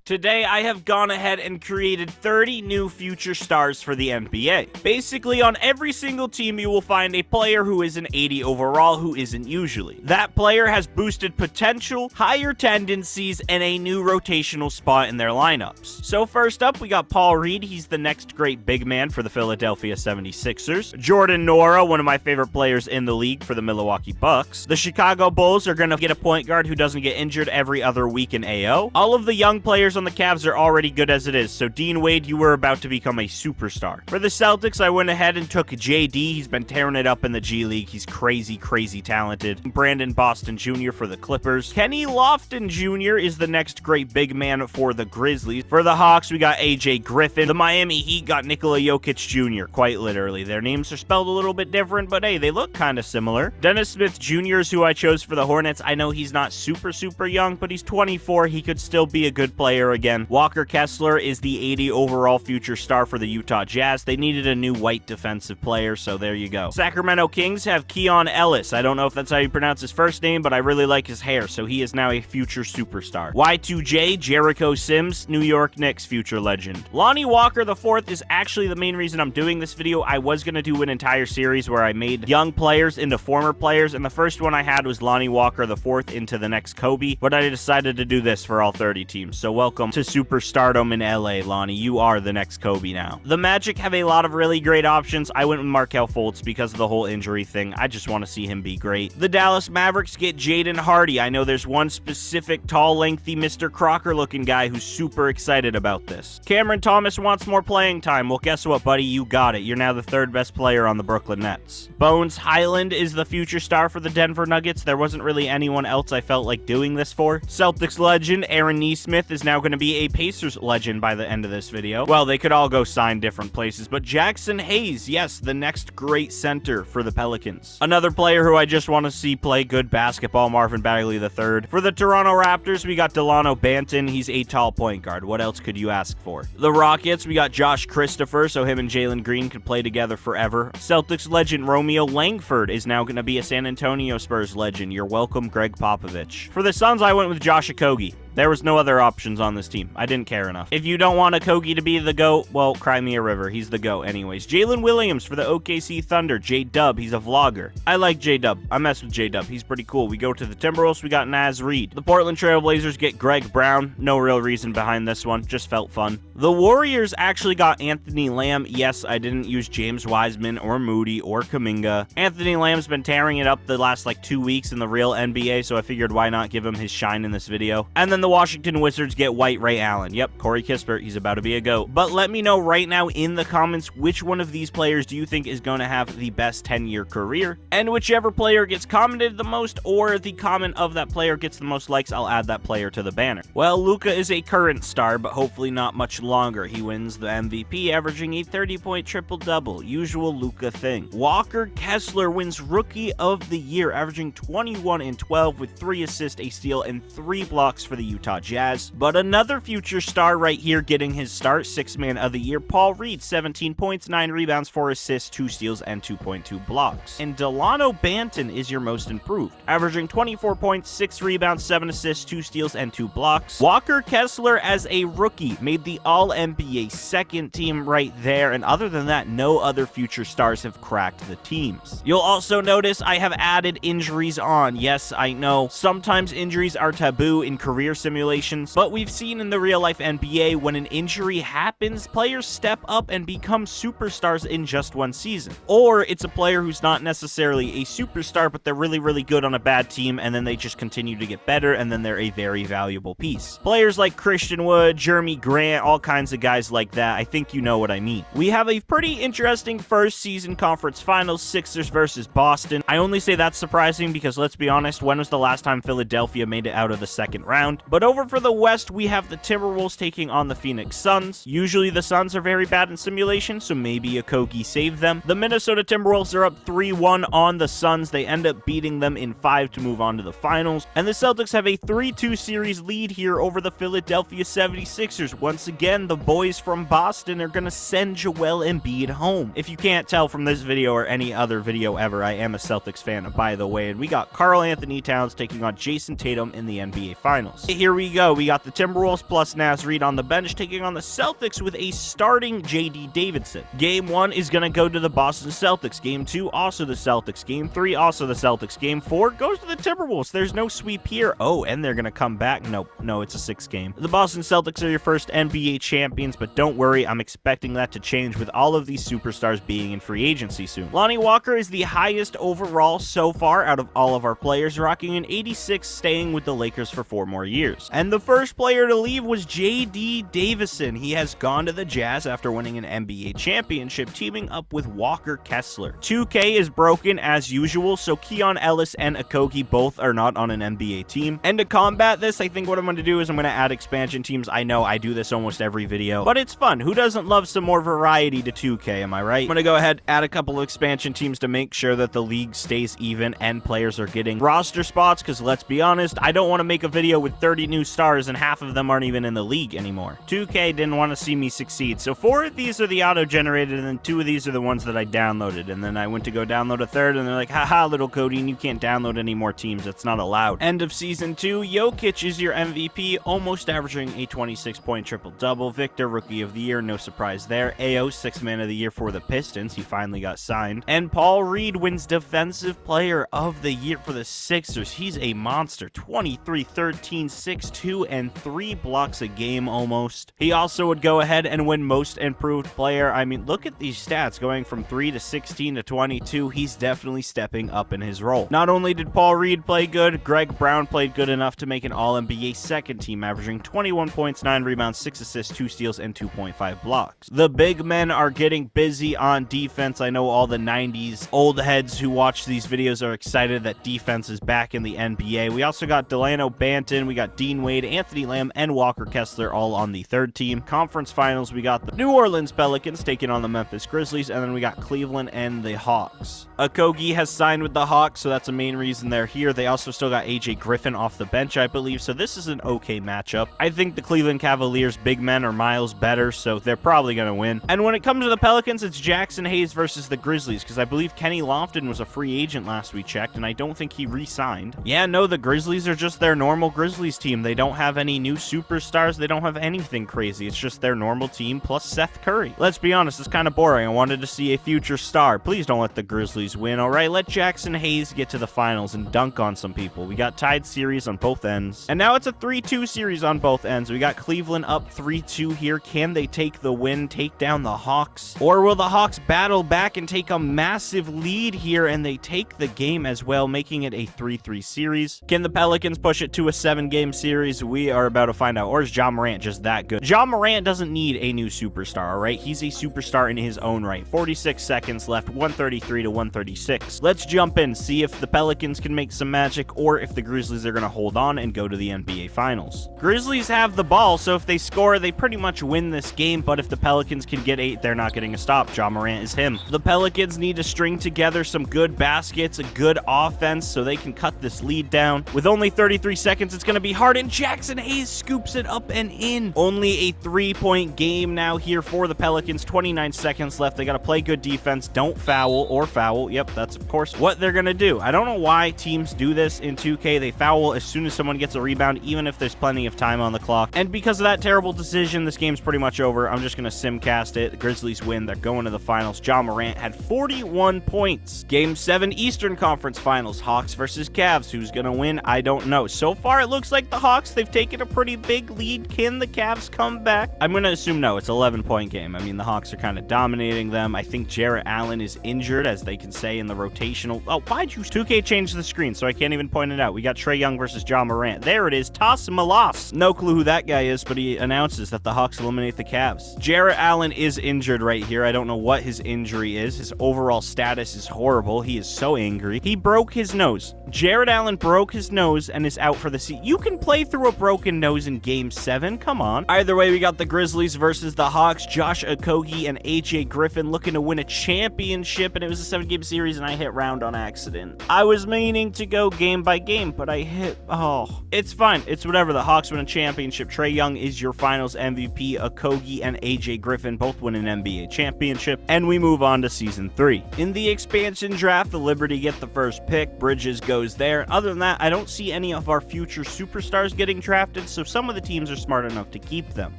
Today, I have gone ahead and created 30 new future stars for the NBA. Basically, on every single team, you will find a player who is an 80 overall who isn't usually. That player has boosted potential, higher tendencies, and a new rotational spot in their lineups. So first up, we got Paul Reed. He's the next great big man for the Philadelphia 76ers. Jordan Nwora, one of my favorite players in the league for the Milwaukee Bucks. The Chicago Bulls are going to get a point guard who doesn't get injured every other week in Ayo. All of the young players on the Cavs are already good as it is, so Dean Wade, you were about to become a superstar. For the Celtics, I went ahead and took JD. He's been tearing it up in the G League. He's crazy, crazy talented. Brandon Boston Jr. for the Clippers. Kenny Lofton Jr. is the next great big man for the Grizzlies. For the Hawks, we got AJ Griffin. The Miami Heat got Nikola Jokic Jr., quite literally. Their names are spelled a little bit different, but hey, they look kind of similar. Dennis Smith Jr. is who I chose for the Hornets. I know he's not super young, but he's 24. He could still be a good player again. Walker Kessler is the 80 overall future star for the Utah Jazz. They needed a new white defensive player, so there you go. Sacramento Kings have Keon Ellis. I don't know if that's how you pronounce his first name, but I really like his hair, so he is now a future superstar. Y2J, Jericho Sims, New York Knicks future legend. Lonnie Walker IV is actually the main reason I'm doing this video. I was going to do an entire series where I made young players into former players, and the first one I had was Lonnie Walker IV into the next Kobe, but I decided to do this for all 30 teams. So welcome to superstardom in LA, Lonnie. You are the next Kobe now. The Magic have a lot of really great options. I went with Markelle Fultz because of the whole injury thing. I just want to see him be great. The Dallas Mavericks get Jaden Hardy. I know there's one specific tall, lengthy Mr. Crocker looking guy who's super excited about this. Cameron Thomas wants more playing time. Well, guess what, buddy? You got it. You're now the third best player on the Brooklyn Nets. Bones Hylane is the future star for the Denver Nuggets. There wasn't really anyone else I felt like doing this for. Celtics legend Aaron Nesmith is now going to be a Pacers legend by the end of this video. Well, they could all go sign different places, but Jackson Hayes, yes, the next great center for the Pelicans. Another player who I just want to see play good basketball, Marvin Bagley III. For the Toronto Raptors, we got Dalano Banton. He's a tall point guard. What else could you ask for? The Rockets, we got Josh Christopher, so him and Jalen Green could play together forever. Celtics legend Romeo Langford is now going to be a San Antonio Spurs legend. You're welcome, Greg Popovich. For the Suns, I went with Josh Okogie. There was no other options on this team. I didn't care enough. If you don't want Okogie to be the GOAT, well, cry me a river. He's the GOAT anyways. Jalen Williams for the OKC Thunder. J-Dub, he's a vlogger. I like J-Dub. I mess with J-Dub. He's pretty cool. We go to the Timberwolves, we got Naz Reid. The Portland Trail Blazers get Greg Brown. No real reason behind this one. Just felt fun. The Warriors actually got Anthony Lamb. Yes, I didn't use James Wiseman or Moody or Kuminga. Anthony Lamb's been tearing it up the last 2 weeks in the real NBA, so I figured why not give him his shine in this video. And then the Washington Wizards get White Ray Allen. Yep, Corey Kispert, he's about to be a GOAT. But let me know right now in the comments which one of these players do you think is going to have the best 10-year career. And whichever player gets commented the most or the comment of that player gets the most likes, I'll add that player to the banner. Well, Luka is a current star, but hopefully not much longer. He wins the MVP, averaging a 30-point triple-double. Usual Luka thing. Walker Kessler wins Rookie of the Year, averaging 21 and 12 with 3 assists, a steal, and 3 blocks for the Utah Jazz. But another future star right here getting his start, 6th man of the year, Paul Reed, 17 points, 9 rebounds, 4 assists, 2 steals, and 2.2 blocks. And Dalano Banton is your most improved, averaging 24 points, 6 rebounds, 7 assists, 2 steals, and 2 blocks. Walker Kessler as a rookie made the All-NBA second team right there, and other than that, no other future stars have cracked the teams. You'll also notice I have added injuries on. Yes, I know, sometimes injuries are taboo in career simulations, but we've seen in the real-life NBA when an injury happens, players step up and become superstars in just one season. Or it's a player who's not necessarily a superstar, but they're really good on a bad team, and then they just continue to get better, and then they're a very valuable piece. Players like Christian Wood, Jeremy Grant, all kinds of guys like that. I think you know what I mean. We have a pretty interesting first season conference finals, Sixers versus Boston. I only say that's surprising because let's be honest, when was the last time Philadelphia made it out of the second round? But over for the West, we have the Timberwolves taking on the Phoenix Suns. Usually the Suns are very bad in simulation, so maybe Okogie saved them. The Minnesota Timberwolves are up 3-1 on the Suns. They end up beating them in 5 to move on to the finals. And the Celtics have a 3-2 series lead here over the Philadelphia 76ers. Once again, the boys from Boston are going to send Joel Embiid home. If you can't tell from this video or any other video ever, I am a Celtics fan, by the way. And we got Karl Anthony Towns taking on Jason Tatum in the NBA Finals. here we go. We got the Timberwolves plus Naz Reid on the bench taking on the Celtics with a starting JD Davison. Game 1 is going to go to the Boston Celtics. Game 2, also the Celtics. Game 3, also the Celtics. Game 4 goes to the Timberwolves. There's no sweep here. Oh, and they're going to come back. Nope. No, it's a 6 game. The Boston Celtics are your first NBA champions, but don't worry, I'm expecting that to change with all of these superstars being in free agency soon. Lonnie Walker is the highest overall so far out of all of our players, rocking an 86, staying with the Lakers for 4 more years. And the first player to leave was JD Davison. He has gone to the Jazz after winning an NBA championship, teaming up with Walker Kessler. 2K is broken as usual, so Keon Ellis and Okogie both are not on an NBA team. And to combat this, I think what I'm going to do is I'm going to add expansion teams. I know I do this almost every video, but it's fun. Who doesn't love some more variety to 2K, am I right? I'm going to go ahead, add a couple of expansion teams to make sure that the league stays even and players are getting roster spots, because let's be honest, I don't want to make a video with 30 new stars and half of them aren't even in the league anymore. 2K didn't want to see me succeed, so 4 of these are the auto-generated, and then 2 of these are the ones that I downloaded, and then I went to go download a third, and they're like, haha, little Cody, you can't download any more teams, that's not allowed. End of Season 2, Jokic is your MVP, almost averaging a 26-point triple-double. Victor, Rookie of the Year, no surprise there. Ayo, 6th Man of the Year for the Pistons, he finally got signed. And Paul Reed wins Defensive Player of the Year for the Sixers. He's a monster, 23, 13, 6, 2, and 3 blocks a game almost. He also would go ahead and win Most Improved Player. I mean, look at these stats, going from 3 to 16 to 22. He's definitely stepping up in his role. Not only did Paul Reed play good, Greg Brown played good enough to make an All-NBA second team, averaging 21 points, 9 rebounds, 6 assists, 2 steals, and 2.5 blocks. The big men are getting busy on defense. I know all the 90s old heads who watch these videos are excited that defense is back in the NBA. We also got Dalano Banton, we got Dean Wade, Anthony Lamb, and Walker Kessler all on the third team. Conference finals, we got the New Orleans Pelicans taking on the Memphis Grizzlies, and then we got Cleveland and the Hawks. Okogie has signed with the Hawks, so that's the main reason they're here. They also still got AJ Griffin off the bench, I believe, so this is an okay matchup. I think the Cleveland Cavaliers big men are miles better, so they're probably going to win. And when it comes to the Pelicans, it's Jackson Hayes versus the Grizzlies, because I believe Kenny Lofton was a free agent last we checked, and I don't think he re-signed. Yeah, no, the Grizzlies are just their normal Grizzlies team. They don't have any new superstars. They don't have anything crazy. It's just their normal team plus Seth Curry. Let's be honest, it's kind of boring. I wanted to see a future star. Please don't let the Grizzlies win, all right? Let Jackson Hayes get to the finals and dunk on some people. We got tied series on both ends, and now it's a 3-2 series on both ends. We got Cleveland up 3-2 here. Can they take the win, take down the Hawks? Or will the Hawks battle back and take a massive lead here and they take the game as well, making it a 3-3 series? Can the Pelicans push it to a 7-game series? We are about to find out. Or is Ja Morant just that good? Ja Morant doesn't need a new superstar, all right? He's a superstar in his own right. 46 seconds left, 133 to 136. Let's jump in, see if the Pelicans can make some magic or if the Grizzlies are going to hold on and go to the NBA Finals. Grizzlies have the ball, so if they score, they pretty much win this game, but if the Pelicans can get 8, they're not getting a stop. Ja Morant is him. The Pelicans need to string together some good baskets, a good offense, so they can cut this lead down. With only 33 seconds, it's going to be hard, and Jackson Hayes scoops it up and in. Only a 3-point game now here for the Pelicans. 29 seconds left. They got to play good defense. Don't foul or foul. Yep, that's of course what they're going to do. I don't know why teams do this in 2K. They foul as soon as someone gets a rebound, even if there's plenty of time on the clock. And because of that terrible decision, this game's pretty much over. I'm just going to simcast it. The Grizzlies win. They're going to the finals. Ja Morant had 41 points. Game 7 Eastern Conference Finals. Hawks versus Cavs. Who's going to win? I don't know. So far, it looks like the Hawks. They've taken a pretty big lead. Can the Cavs come back? I'm going to assume no. It's an 11-point game. I mean, the Hawks are kind of dominating them. I think Jarrett Allen is injured, as they can say in the rotational. Oh, why'd you 2K change the screen so I can't even point it out? We got Trae Young versus Ja Morant. There it is. Toss Malas. No clue who that guy is, but he announces that the Hawks eliminate the Cavs. Jarrett Allen is injured right here. I don't know what his injury is. His overall status is horrible. He is so angry. He broke his nose. Jarrett Allen broke his nose and is out for the season. You can play through a broken nose in Game 7. Come on. Either way, we got the Grizzlies versus the Hawks. Josh Okogie and AJ Griffin looking to win a championship, and it was a 7-game series, and I hit round on accident. I was meaning to go game by game, but I hit... Oh, it's fine. It's whatever. The Hawks win a championship. Trae Young is your finals MVP. Okogie and AJ Griffin both win an NBA championship, and we move on to Season 3. In the expansion draft, the Liberty get the first pick. Bridges goes there. Other than that, I don't see any of our future superstars superstars getting drafted, so some of the teams are smart enough to keep them.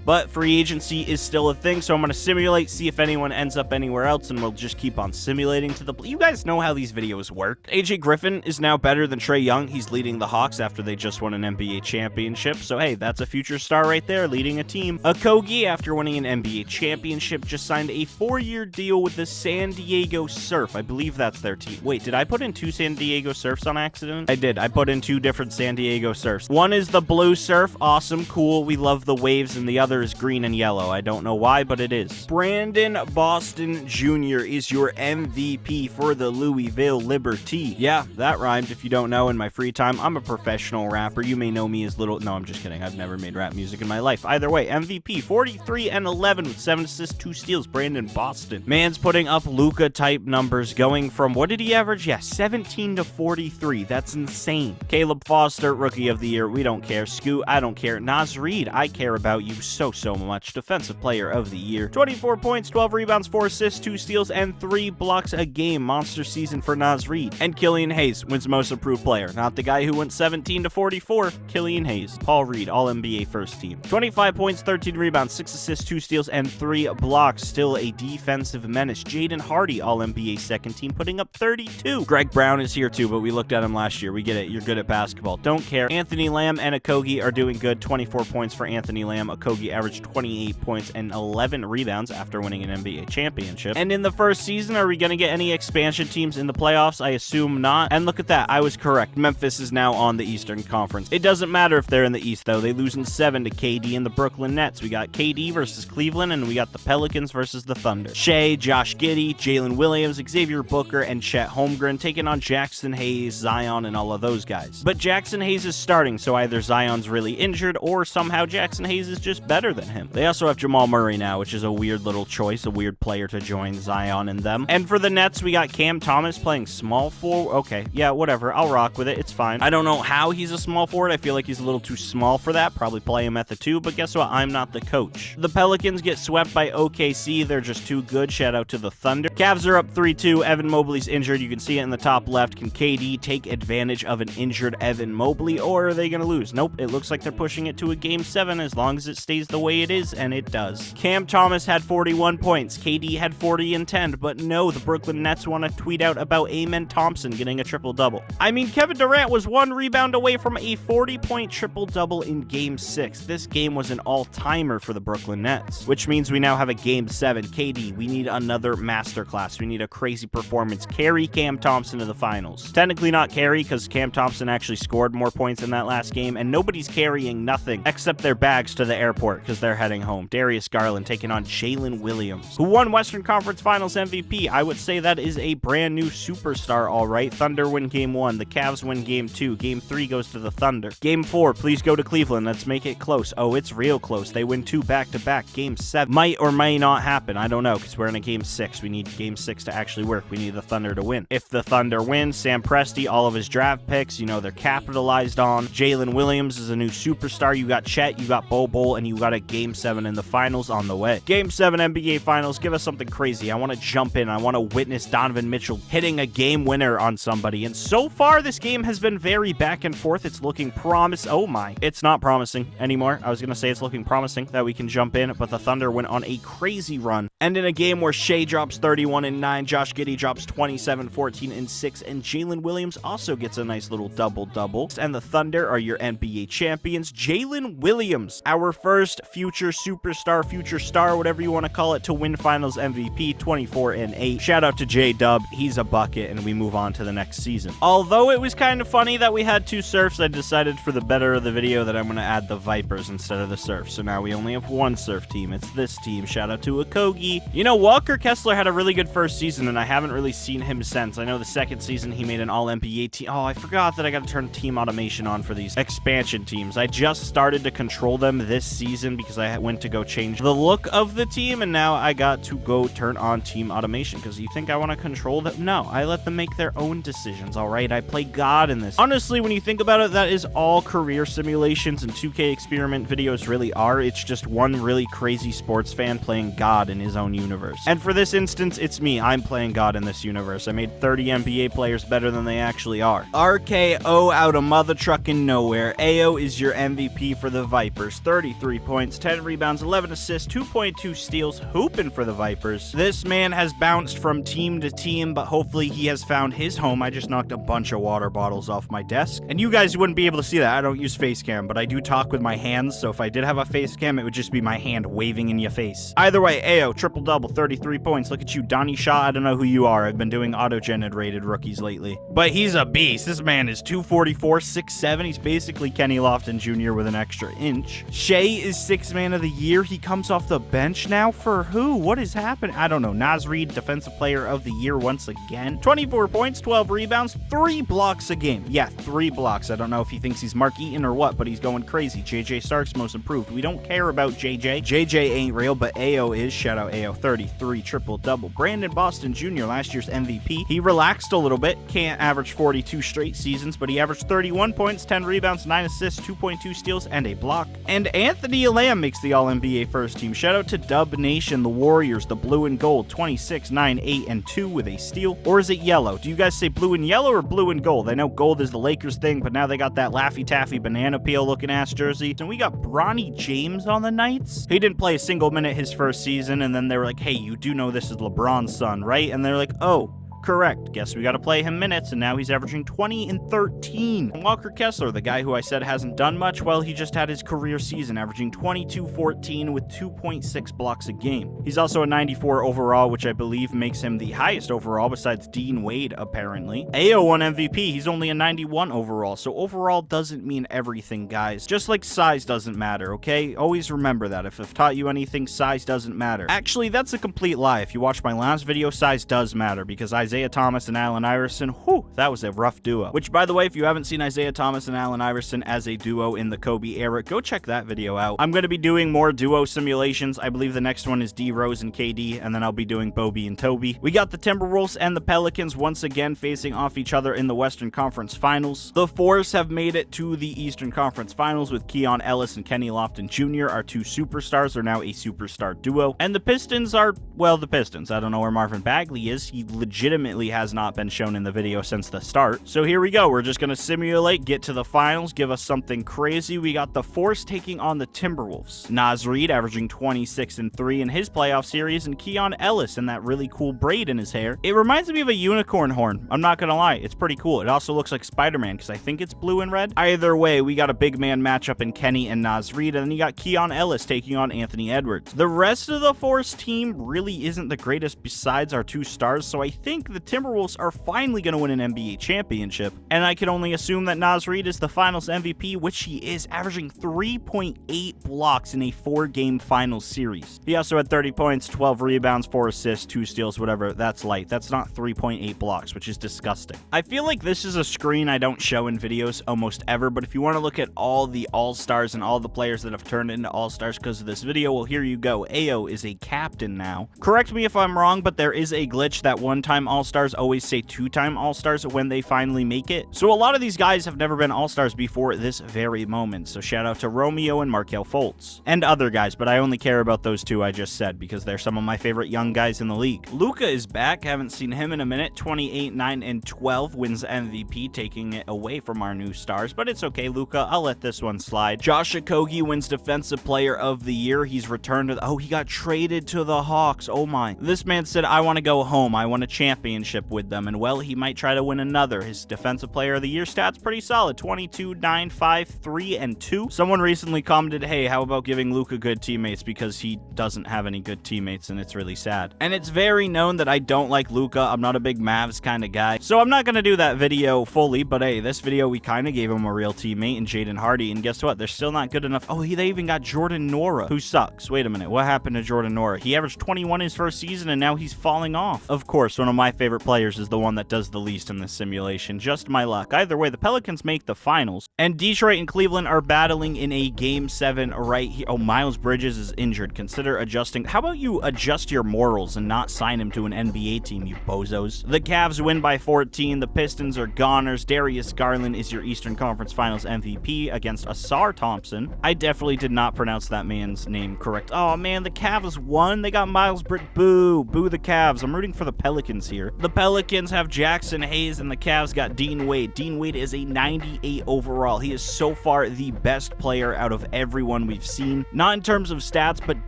But free agency is still a thing, so I'm going to simulate, see if anyone ends up anywhere else, and we'll just keep on simulating to the... You guys know how these videos work. AJ Griffin is now better than Trae Young. He's leading the Hawks after they just won an NBA championship, so hey, that's a future star right there leading a team. Okogie, after winning an NBA championship, just signed a 4-year deal with the San Diego Surf. I believe that's their team. Wait, did I put in 2 San Diego Surfs on accident? I did. I put in 2 different San Diego Surfs. One is the blue surf. Awesome, cool. We love the waves, and the other is green and yellow. I don't know why, but it is. Brandon Boston Jr. is your MVP for the Louisville Liberty. Yeah, that rhymed. If you don't know, in my free time, I'm a professional rapper. You may know me as Little... No, I'm just kidding. I've never made rap music in my life. Either way, MVP, 43 and 11 with 7 assists, 2 steals. Brandon Boston. Man's putting up Luka-type numbers, going from... What did he average? Yeah, 17 to 43. That's insane. Caleb Foster, Rookie of the Year. We don't care. Scoot, I don't care. Naz Reid, I care about you so much. Defensive Player of the Year. 24 points, 12 rebounds, 4 assists, 2 steals, and 3 blocks a game. Monster season for Naz Reid. And Killian Hayes wins Most Improved Player. Not the guy who went 17 to 44. Killian Hayes. Paul Reed, All-NBA First Team. 25 points, 13 rebounds, 6 assists, 2 steals, and 3 blocks. Still a defensive menace. Jaden Hardy, All-NBA Second Team, putting up 32. Greg Brown is here too, but we looked at him last year. We get it. You're good at basketball. Don't care. Anthony Lamb and Okogie are doing good. 24 points for Anthony Lamb. Okogie averaged 28 points and 11 rebounds after winning an NBA championship. And in the first season, are we going to get any expansion teams in the playoffs? I assume not. And look at that. I was correct. Memphis is now on the Eastern Conference. It doesn't matter if they're in the East, though. They lose in 7 to KD and the Brooklyn Nets. We got KD versus Cleveland, and we got the Pelicans versus the Thunder. Shea, Josh Giddey, Jalen Williams, Xavier Booker, and Chet Holmgren taking on Jackson Hayes, Zion, and all of those guys. But Jackson Hayes is starting, so either Zion's really injured, or somehow Jackson Hayes is just better than him. They also have Jamal Murray now, which is a weird little choice, a weird player to join Zion and them. And for the Nets, we got Cam Thomas playing small forward. Okay, yeah, whatever. I'll rock with it. It's fine. I don't know how he's a small forward. I feel like he's a little too small for that. Probably play him at the 2, but guess what? I'm not the coach. The Pelicans get swept by OKC. They're just too good. Shout out to the Thunder. Cavs are up 3-2. Evan Mobley's injured. You can see it in the top left. Can KD take advantage of an injured Evan Mobley, or are they going to lose? Nope. It looks like they're pushing it to a game 7 as long as it stays the way it is, and it does. Cam Thomas had 41 points. KD had 40 and 10, but no, the Brooklyn Nets want to tweet out about Amen Thompson getting a triple-double. I mean, Kevin Durant was 1 rebound away from a 40-point triple-double in Game 6. This game was an all-timer for the Brooklyn Nets, which means we now have a Game 7. KD, we need another masterclass. We need a crazy performance. Carry Cam Thompson to the finals. Technically not carry, because Cam Thompson actually scored more points in that last game, and nobody's carrying nothing except their bags to the airport because they're heading home. Darius Garland taking on Jalen Williams, who won Western Conference Finals MVP. I would say that is a brand new superstar, all right. Thunder win Game 1. The Cavs win Game 2. Game 3 goes to the Thunder. Game 4, please go to Cleveland. Let's make it close. Oh, it's real close. They win 2 back-to-back. Game 7 might or may not happen. I don't know, because we're in a Game 6. We need Game 6 to actually work. We need the Thunder to win. If the Thunder wins, Sam Presti, all of his draft picks, you know, they're capitalized on. Jalen Williams is a new superstar. You got Chet, you got Bol, and you got a Game 7 in the finals on the way. Game 7 NBA Finals, give us something crazy. I want to jump in. I want to witness Donovan Mitchell hitting a game winner on somebody. And so far, this game has been very back and forth. It's looking oh my. It's not promising anymore. I was going to say it's looking promising that we can jump in, but the Thunder went on a crazy run. And in a game where Shea drops 31 and 9, Josh Giddey drops 27, 14 and 6, and Jalen Williams also gets a nice little double-double. And the Thunder are your NBA champions. Jalen Williams, our first future superstar, future star, whatever you want to call it, to win Finals MVP, 24 and 8. Shout out to J-Dub. He's a bucket, and we move on to the next season. Although it was kind of funny that we had 2 Surfs, I decided for the better of the video that I'm going to add the Vipers instead of the Surfs. So now we only have 1 Surf team. It's this team. Shout out to Okogie. You know, Walker Kessler had a really good first season, and I haven't really seen him since. I know the second season he made an All-NBA team. Oh, I forgot that I got to turn team automation on for these expansion teams. I just started to control them this season because I went to go change the look of the team, and now I got to go turn on team automation because you think I want to control them? No, I let them make their own decisions, all right? I play God in this. Honestly, when you think about it, that is all career simulations and 2K experiment videos really are. It's just one really crazy sports fan playing God in his own universe. And for this instance, it's me. I'm playing God in this universe. I made 30 NBA players better than they actually are. RKO out of mother trucking nowhere. nowhere, Ayo is your MVP for the Vipers. 33 points, 10 rebounds, 11 assists, 2.2 steals, hooping for the Vipers. This man has bounced from team to team, but hopefully he has found his home. I just knocked a bunch of water bottles off my desk, and you guys wouldn't be able to see that. I don't use face cam, but I do talk with my hands, so if I did have a face cam, it would just be my hand waving in your face. Either way, Ayo, triple-double, 33 points. Look at you, Donnie Shaw. I don't know who you are. I've been doing auto-generated rookies lately. But he's a beast. This man is 244, 6'7". He's basically Kenny Lofton Jr. with an extra inch. Shea is 6th man of the year. He comes off the bench now for who? What is happening? I don't know. Naz Reid, defensive player of the year once again. 24 points, 12 rebounds, 3 blocks a game. Yeah, 3 blocks. I don't know if he thinks he's Mark Eaton or what, but he's going crazy. JJ Stark's most improved. We don't care about JJ. JJ ain't real, but Ayo is. Shout out Ayo. 33, triple-double. Brandon Boston Jr., last year's MVP. He relaxed a little bit. Can't average 42 straight seasons, but he averaged 31 points, 10 rebounds, 9 assists, 2.2 steals, and a block. And Anthony Lamb makes the All-NBA first team. Shout out to Dub Nation, the Warriors, the blue and gold, 26, 9, 8, and 2 with a steal. Or is it yellow? Do you guys say blue and yellow or blue and gold? I know gold is the Lakers thing, but now they got that Laffy Taffy banana peel looking ass jersey. And we got Bronny James on the Knights. He didn't play a single minute his first season, and then they were like, hey, you do know this is LeBron's son, right? And they're like, oh, correct. Guess we got to play him minutes, and now he's averaging 20 and 13. And Walker Kessler, the guy who I said hasn't done much, well, he just had his career season, averaging 22-14 with 2.6 blocks a game. He's also a 94 overall, which I believe makes him the highest overall besides Dean Wade, apparently. Ayo won MVP. He's only a 91 overall, so overall doesn't mean everything, guys. Just like size doesn't matter, okay? Always remember that. If I've taught you anything, size doesn't matter. Actually, that's a complete lie. If you watch my last video, size does matter, because Isaiah Thomas and Allen Iverson, whew, that was a rough duo. Which, by the way, if you haven't seen Isaiah Thomas and Allen Iverson as a duo in the Kobe era, go check that video out. I'm going to be doing more duo simulations. I believe the next one is D Rose and KD, and then I'll be doing Bobby and Toby. We got the Timberwolves and the Pelicans once again facing off each other in the Western Conference Finals. The Force have made it to the Eastern Conference Finals with Keon Ellis and Kenny Lofton Jr. Our 2 superstars are now a superstar duo. And the Pistons are, well, the Pistons. I don't know where Marvin Bagley is. He legitimately has not been shown in the video since the start. So here we go. We're just going to simulate, get to the finals, give us something crazy. We got the Force taking on the Timberwolves. Naz Reid averaging 26 and 3 in his playoff series, and Keon Ellis in that really cool braid in his hair. It reminds me of a unicorn horn. I'm not going to lie. It's pretty cool. It also looks like Spider-Man because I think it's blue and red. Either way, we got a big man matchup in Kenny and Naz Reid, and then you got Keon Ellis taking on Anthony Edwards. The rest of the Force team really isn't the greatest besides our 2 stars, so I think the Timberwolves are finally going to win an NBA championship, and I can only assume that Naz Reid is the finals MVP, which he is, averaging 3.8 blocks in a 4-game finals series. He also had 30 points, 12 rebounds, 4 assists, 2 steals, whatever. That's light. That's not 3.8 blocks, which is disgusting. I feel like this is a screen I don't show in videos almost ever, but if you want to look at all the All-Stars and all the players that have turned into All-Stars because of this video, well, here you go. Ayo is a captain now. Correct me if I'm wrong, but there is a glitch that one-time All-Stars always say 2-time All-Stars when they finally make it. So a lot of these guys have never been All-Stars before this very moment. So shout out to Romeo and Markelle Fultz. And other guys, but I only care about those 2 I just said because they're some of my favorite young guys in the league. Luka is back. Haven't seen him in a minute. 28, 9, and 12 wins MVP, taking it away from our new stars. But it's okay, Luka. I'll let this one slide. Josh Okogie wins Defensive Player of the Year. He's returned to oh, he got traded to the Hawks. Oh my. This man said, I want to go home. I want a championship with them. And well, he might try to win another. His Defensive Player of the Year stats pretty solid. 22, 9, 5, 3, and 2. Someone recently commented, hey, how about giving Luka good teammates because he doesn't have any good teammates, and it's really sad. And it's very known that I don't like Luka. I'm not a big Mavs kind of guy. So I'm not going to do that video fully, but hey, this video we kind of gave him a real teammate in Jaden Hardy, and guess what? They're still not good enough. Oh, they even got Jordan Nwora, who sucks. Wait a minute. What happened to Jordan Nwora? He averaged 21 his first season, and now he's falling off. Of course, one of my favorite players is the one that does the least in this simulation. Just my luck. Either way, the Pelicans make the finals, and Detroit and Cleveland are battling in a Game 7 right here. Oh, Miles Bridges is injured. Consider adjusting. How about you adjust your morals and not sign him to an NBA team, you bozos? The Cavs win by 14. The Pistons are goners. Darius Garland is your Eastern Conference Finals MVP against Asar Thompson. I definitely did not pronounce that man's name correct. Oh, man, the Cavs won. They got Miles Bridges. Boo. Boo the Cavs. I'm rooting for the Pelicans here. The Pelicans have Jackson Hayes, and the Cavs got Dean Wade. Dean Wade is a 98 overall. He is so far the best player out of everyone we've seen. Not in terms of stats, but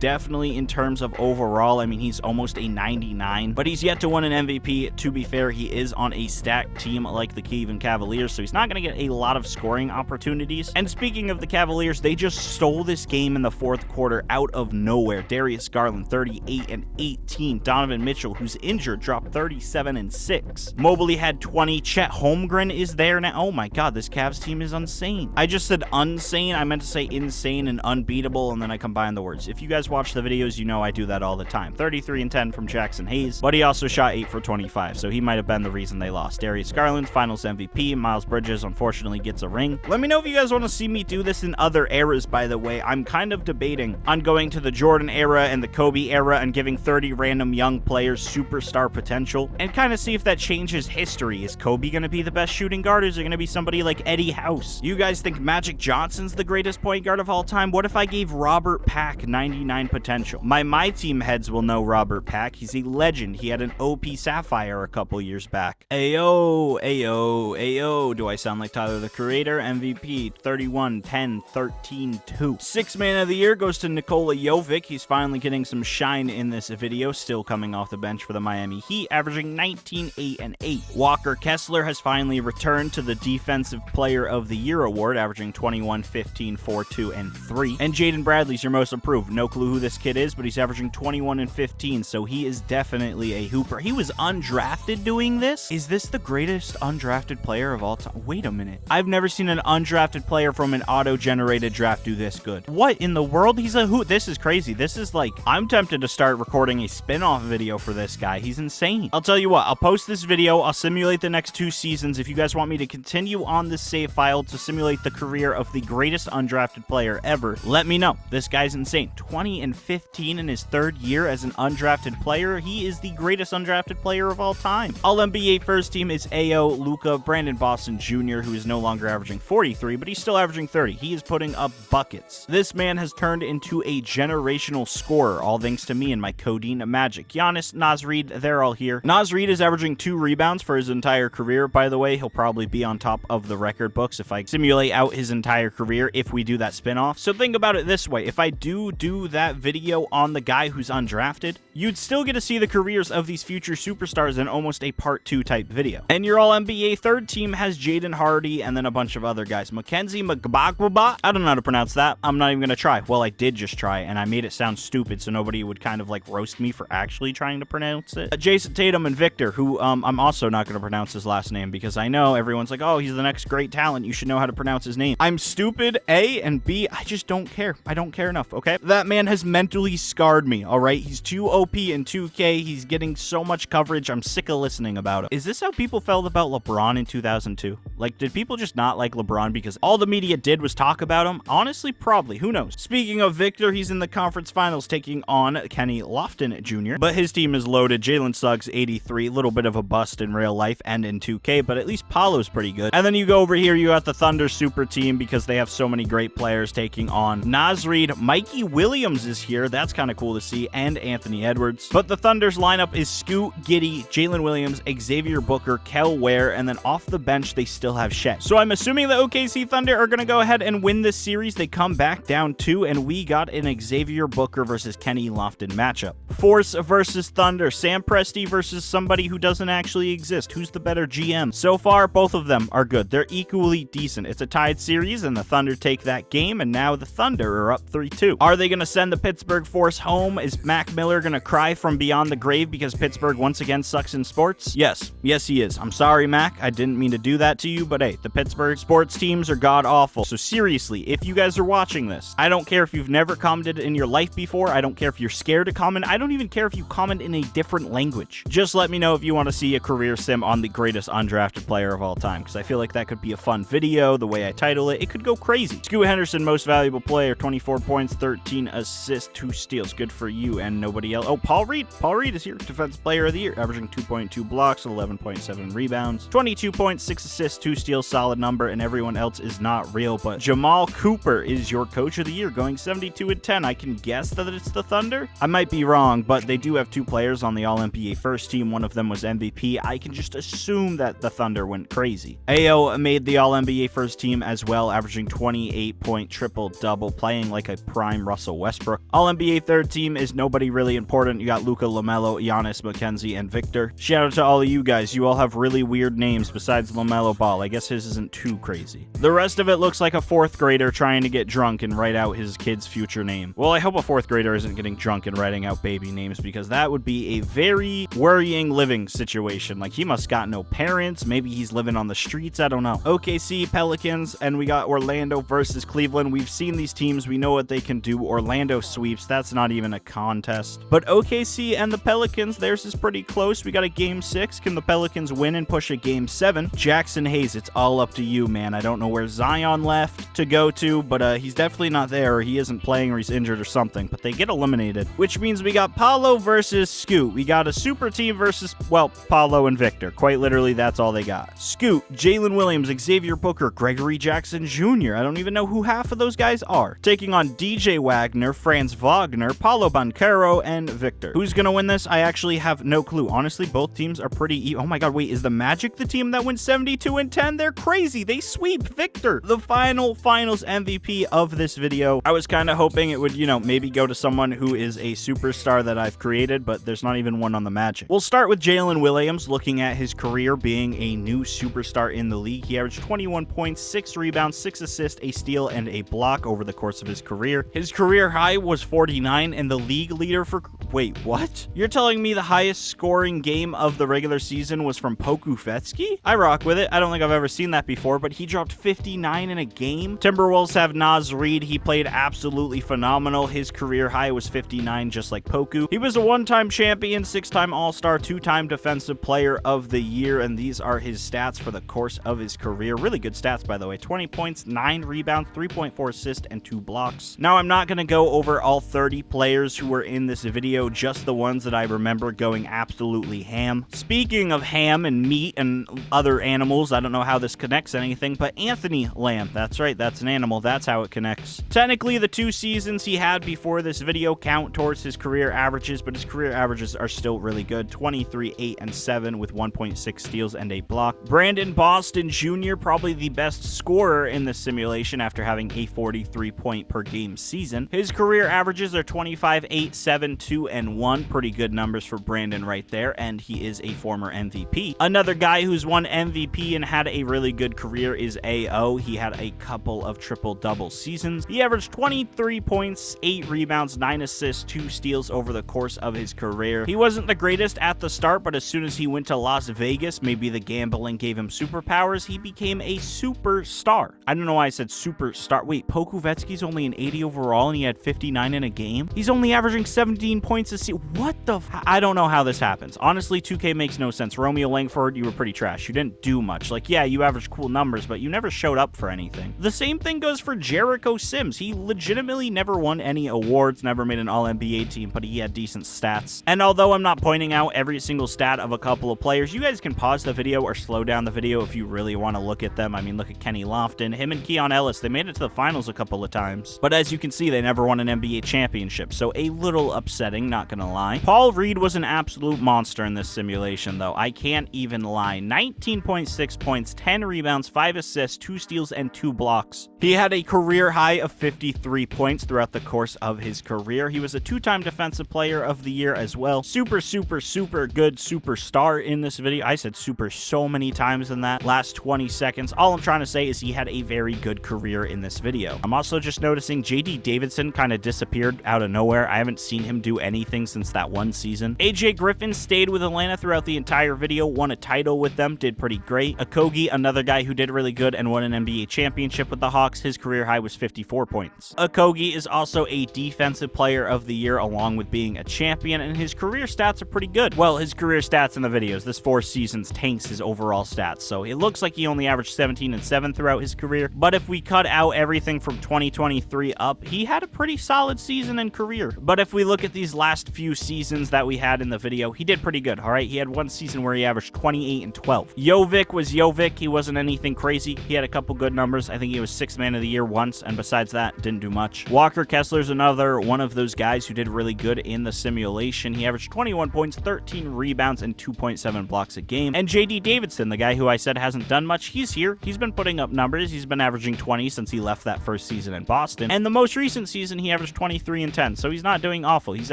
definitely in terms of overall. I mean, he's almost a 99, but he's yet to win an MVP. To be fair, he is on a stacked team like the Cleveland Cavaliers, so he's not going to get a lot of scoring opportunities. And speaking of the Cavaliers, they just stole this game in the fourth quarter out of nowhere. Darius Garland, 38 and 18. Donovan Mitchell, who's injured, dropped 37 and 6. Mobley had 20. Chet Holmgren is there now. Oh my god, this Cavs team is insane. I just said unsane. I meant to say insane and unbeatable, and then I combined the words. If you guys watch the videos, you know I do that all the time. 33 and 10 from Jackson Hayes, but he also shot 8 for 25, so he might have been the reason they lost. Darius Garland, Finals MVP. Miles Bridges unfortunately gets a ring. Let me know if you guys want to see me do this in other eras, by the way. I'm kind of debating on going to the Jordan era and the Kobe era and giving 30 random young players superstar potential and kind of see if that changes history. Is Kobe going to be the best shooting guard, or is it going to be somebody like Eddie House? You guys think Magic Johnson's the greatest point guard of all time? What if I gave Robert Pack 99 potential? My team heads will know Robert Pack. He's a legend. He had an OP Sapphire a couple years back. Ayo, ayo, ayo. Do I sound like Tyler the Creator? MVP 31, 10, 13, 2. Sixth man of the year goes to Nikola Jovic. He's finally getting some shine in this video, still coming off the bench for the Miami Heat, averaging 19, 8, and 8. Walker Kessler has finally returned to the Defensive Player of the Year award, averaging 21, 15, 4, 2, and 3. And Jaden Bradley's your most improved. No clue who this kid is, but he's averaging 21 and 15, so he is definitely a hooper. He was undrafted doing this? Is this the greatest undrafted player of all time? Wait a minute. I've never seen an undrafted player from an auto-generated draft do this good. What in the world? He's a hoot. This is crazy. This is like, I'm tempted to start recording a spin-off video for this guy. He's insane. I'll tell you what, I'll post this video. I'll simulate the next 2 seasons. If you guys want me to continue on this save file to simulate the career of the greatest undrafted player ever, let me know. This guy's insane. 20 and 15 in his 3rd year as an undrafted player. He is the greatest undrafted player of all time. All-NBA first team is Ayo, Luka, Brandon Boston Jr., who is no longer averaging 43, but he's still averaging 30. He is putting up buckets. This man has turned into a generational scorer, all thanks to me and my codeine magic. Giannis, Naz Reid, they're all here. Naz Reid is averaging 2 rebounds for his entire career. By the way, he'll probably be on top of the record books if I simulate out his entire career if we do that spinoff. So think about it this way. If I do that video on the guy who's undrafted, you'd still get to see the careers of these future superstars in almost a part 2 type video. And your All-NBA 3rd team has Jaden Hardy and then a bunch of other guys. Mackenzie Mgbagba. I don't know how to pronounce that. I'm not even going to try. Well, I did just try, and I made it sound stupid so nobody would kind of like roast me for actually trying to pronounce it. Jason Tatum and Victor, who I'm also not going to pronounce his last name because I know everyone's like, oh, he's the next great talent. You should know how to pronounce his name. I'm stupid, A, and B, I just don't care. I don't care enough, okay? That man has mentally scarred me, all right? He's too OP in 2K. He's getting so much coverage. I'm sick of listening about him. Is this how people felt about LeBron in 2002? Like, did people just not like LeBron because all the media did was talk about him? Honestly, probably. Who knows? Speaking of Victor, he's in the conference finals taking on Kenny Lofton Jr., but his team is loaded. Jalen Suggs, 83, little bit of a bust in real life and in 2K, but at least Paolo's pretty good. And then you go over here, you got the Thunder super team because they have so many great players taking on Naz Reid. Mikey Williams is here. That's kind of cool to see, and Anthony Edwards. But the Thunder's lineup is Scoot, Giddey, Jalen Williams, Xavier Booker, Kel Ware, and then off the bench, they still have Shet. So I'm assuming the OKC Thunder are going to go ahead and win this series. They come back down 2, and we got an Xavier Booker versus Kenny Lofton matchup. Force versus Thunder. Sam Presti versus somebody who doesn't actually exist. Who's the better GM? So far, both of them are good. They're equally decent. It's a tied series, and the Thunder take that game, and now the Thunder are up 3-2. Are they going to send the Pittsburgh Force home? Is Mac Miller going to cry from beyond the grave because Pittsburgh once again sucks in sports? Yes. Yes, he is. I'm sorry, Mac. I didn't mean to do that to you, but hey, the Pittsburgh sports teams are god-awful. So seriously, if you guys are watching this, I don't care if you've never commented in your life before. I don't care if you're scared to comment. I don't even care if you comment in a different language. Just let me know if you want to see a career sim on the greatest undrafted player of all time, because I feel like that could be a fun video. The way I title it, it could go crazy. Scoot Henderson, most valuable player, 24 points, 13 assists, 2 steals. Good for you and nobody else. Oh, Paul Reed. Paul Reed is here. Defensive player of the year, averaging 2.2 blocks, 11.7 rebounds, 22 points, 6 assists, 2 steals, solid number, and everyone else is not real. But Jamal Cooper is your coach of the year, going 72 and 10. I can guess that it's the Thunder. I might be wrong, but they do have 2 players on the All-NBA first team. team one of them was MVP, I can just assume that the Thunder went crazy. Ayo made the All-NBA first team as well, averaging 28-point triple-double, playing like a prime Russell Westbrook. All-NBA third team is nobody really important. You got Luka, LaMelo, Giannis, McKenzie, and Victor. Shout out to all of you guys. You all have really weird names besides LaMelo Ball. I guess his isn't too crazy. The rest of it looks like a fourth grader trying to get drunk and write out his kid's future name. Well, I hope a fourth grader isn't getting drunk and writing out baby names, because that would be a very worrying living situation. Like, he must got no parents. Maybe he's living on the streets. I don't know. OKC, Pelicans, and we got Orlando versus Cleveland. We've seen these teams. We know what they can do. Orlando sweeps. That's not even a contest. But OKC and the Pelicans, theirs is pretty close. We got a game 6. Can the Pelicans win and push a game 7? Jackson Hayes, it's all up to you, man. I don't know where Zion left to go to, but he's definitely not there, or he isn't playing, or he's injured or something. But they get eliminated, which means we got Paulo versus Scoot. We got a super team versus, well, Paulo and Victor. Quite literally, that's all they got. Scoot, Jalen Williams, Xavier Booker, Gregory Jackson Jr. I don't even know who half of those guys are. Taking on DJ Wagner, Franz Wagner, Paulo Banchero, and Victor. Who's gonna win this? I actually have no clue. Honestly, both teams are pretty oh my god, wait, is the Magic the team that went 72-10? They're crazy. They sweep Victor. The finals MVP of this video. I was kind of hoping it would, you know, maybe go to someone who is a superstar that I've created, but there's not even one on the Magic. We'll start with Jalen Williams, looking at his career being a new superstar in the league. He averaged 21 points, 6 rebounds, 6 assists, a steal, and a block over the course of his career. His career high was 49, and the league leader for... Wait, what? You're telling me the highest scoring game of the regular season was from Pokufetsky? I rock with it. I don't think I've ever seen that before, but he dropped 59 in a game. Timberwolves have Naz Reid. He played absolutely phenomenal. His career high was 59, just like Poku. He was a one-time champion, 6-time All-Star, 2-time Defensive Player of the Year, and these are his stats for the course of his career. Really good stats, by the way. 20 points, 9 rebounds, 3.4 assists, and 2 blocks. Now, I'm not going to go over all 30 players who were in this video, just the ones that I remember going absolutely ham. Speaking of ham and meat and other animals, I don't know how this connects anything, but Anthony Lamb, that's right, that's an animal, that's how it connects. Technically, the 2 seasons he had before this video count towards his career averages, but his career averages are still really good. 23, 8, and 7 with 1.6 steals and a block. Brandon Boston Jr., probably the best scorer in this simulation after having a 43-point per game season. His career averages are 25, 8, 7, 2, and 1. Pretty good numbers for Brandon right there, and he is a former MVP. Another guy who's won MVP and had a really good career is Ayo. He had a couple of triple-double seasons. He averaged 23 points, 8 rebounds, 9 assists, 2 steals over the course of his career. He wasn't the greatest at the start, but as soon as he went to Las Vegas, maybe the gambling gave him superpowers, he became a superstar. I don't know why I said superstar. Wait, Pokuvetsky's only an 80 overall and he had 59 in a game? He's only averaging 17 points a season. What the I don't know how this happens. Honestly, 2K makes no sense. Romeo Langford, you were pretty trash. You didn't do much. Like, yeah, you averaged cool numbers, but you never showed up for anything. The same thing goes for Jericho Sims. He legitimately never won any awards, never made an All-NBA team, but he had decent stats. And although I'm not pointing out every single stat of a couple of players, you guys can pause the video or slow down the video if you really want to look at them. I mean, look at Kenny Lofton. Him and Keon Ellis, they made it to the finals a couple of times. But as you can see, they never won an NBA championship, so a little upsetting, not gonna lie. Paul Reed was an absolute monster in this simulation, though. I can't even lie. 19.6 points, 10 rebounds, 5 assists, 2 steals, and 2 blocks. He had a career high of 53 points throughout the course of his career. He was a 2-time Defensive Player of the Year as well. Super good superstar in this video. I said super so many times in that last 20 seconds. All I'm trying to say is he had a very good career in this video. I'm also just noticing JD Davison kind of disappeared out of nowhere. I haven't seen him do anything since that one season. AJ Griffin stayed with Atlanta throughout the entire video, won a title with them, did pretty great. Okogie, another guy who did really good and won an NBA championship with the Hawks. His career high was 54 points. Okogie is also a Defensive Player of the Year along with being a champion, and his career stats are pretty good. Well, his career stats in the videos, this 4 seasons tanks his overall stats, so it looks like he only averaged 17 and 7 throughout his career, but if we cut out everything from 2023 up, he had a pretty solid season and career. But if we look at these last last few seasons that we had in the video, he did pretty good, all right? He had one season where he averaged 28 and 12. Jovic was Jovic. He wasn't anything crazy. He had a couple good numbers. I think he was 6th man of the year once, and besides that, didn't do much. Walker Kessler's another one of those guys who did really good in the simulation. He averaged 21 points, 13 rebounds, and 2.7 blocks a game. And JD Davison, the guy who I said hasn't done much, he's here. He's been putting up numbers. He's been averaging 20 since he left that first season in Boston. And the most recent season, he averaged 23 and 10, so he's not doing awful. He's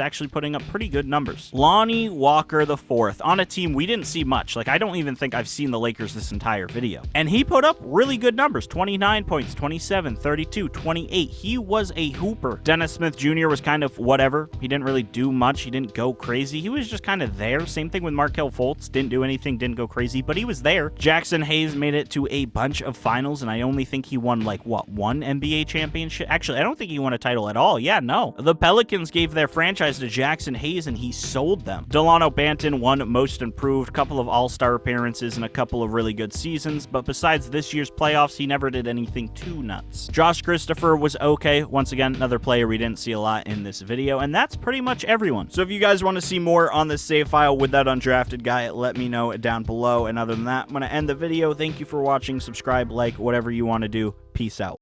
actually putting up pretty good numbers. Lonnie Walker IV, on a team we didn't see much. Like, I don't even think I've seen the Lakers this entire video. And he put up really good numbers. 29 points, 27, 32, 28. He was a hooper. Dennis Smith Jr. was kind of whatever. He didn't really do much. He didn't go crazy. He was just kind of there. Same thing with Markelle Fultz. Didn't do anything, didn't go crazy, but he was there. Jackson Hayes made it to a bunch of finals, and I only think he won, like, what, one NBA championship? Actually, I don't think he won a title at all. Yeah, no. The Pelicans gave their franchise to Jackson Hayes, and he sold them. Dalano Banton won Most Improved, couple of All-Star appearances, and a couple of really good seasons, but besides this year's playoffs, he never did anything too nuts. Josh Christopher was okay. Once again, another player we didn't see a lot in this video, and that's pretty much everyone. So if you guys want to see more on this save file with that undrafted guy, let me know down below. And other than that, I'm going to end the video. Thank you for watching. Subscribe, like, whatever you want to do. Peace out.